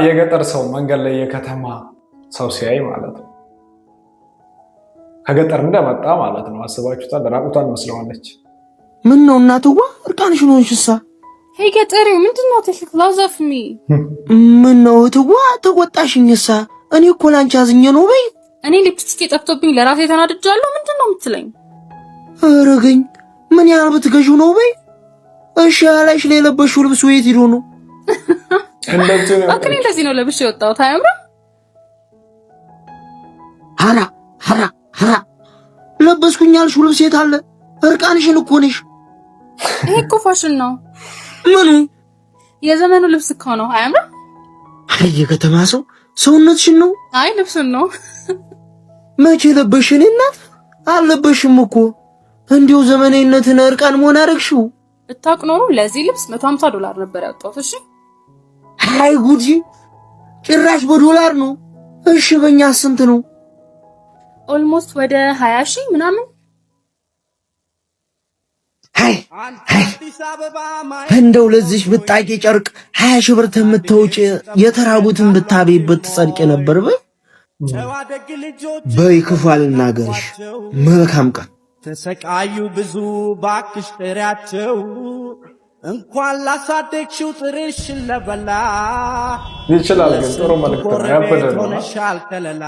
የገጠር ሰው መንገድ ላይ የከተማ ሰው ሲያይ ማለት ነው ከገጠር እንደመጣ ማለት ነው። አስባችሁታል? ራቁቷን መስለዋለች። ምን ነው እናትዋ እርቃንሽን ሆንሽሳ? ሄይ ገጠሬው ምንድነው ተሽክላዛፍሚ? ምን ነው እትዋ ተቆጣሽኝሳ? እኔ እኮ ላንቺ አዝኜ ነው በይ። እኔ ሊፕስቲክ ጠፍቶብኝ ለራሴ ተናድጃለሁ። ምንድነው የምትለኝ? አረገኝ ምን ያህል ብትገዢው ነው በይ። እሺ ያላሽ ላይ ለበሽው ልብስ ወይት ሄዶ ነው? እንደዚህ ነው ለብሽ የወጣሁት። አያምርም? ሀራ ለበስኩኝ ያልሽው ልብስ የት አለ? እርቃንሽን እኮ ነሽ። ይሄ እኮ ፋሽን ነው። ምኑ? የዘመኑ ልብስ እኮ ነው። አያምርም? አይ የከተማ ሰው ሰውነትሽን ነው? አይ ልብሱን ነው። መቼ ለበሽኝ እናት? አልለበሽም እኮ እንዲሁ ዘመናዊነትን እርቃን መሆን አረግሽው። ብታውቅ ኖሮ ለዚህ ልብስ $150 ነበር ያወጣሁት። እሺ አይ ጉጂ ጭራሽ በዶላር ነው። እሺ በእኛ ስንት ነው? ኦልሞስት ወደ 20,000 ምናምን። አይ እንደው ለዚህ ብጣቂ ጨርቅ 20,000 ብር ተምተውጭ የተራቡትን ብታቤበት ትጸድቅ ነበር። በይ ክፉ አልናገርሽ። መልካም ቀን። ተሰቃዩ ብዙ ባክሽ ጥሪያቸው እንኳን ላሳደግሽው ጥርሽ ለበላ ይችላል ግን ጥሩ መልእክት ነው። ያበደ ነው። ሆነሻል ከለላ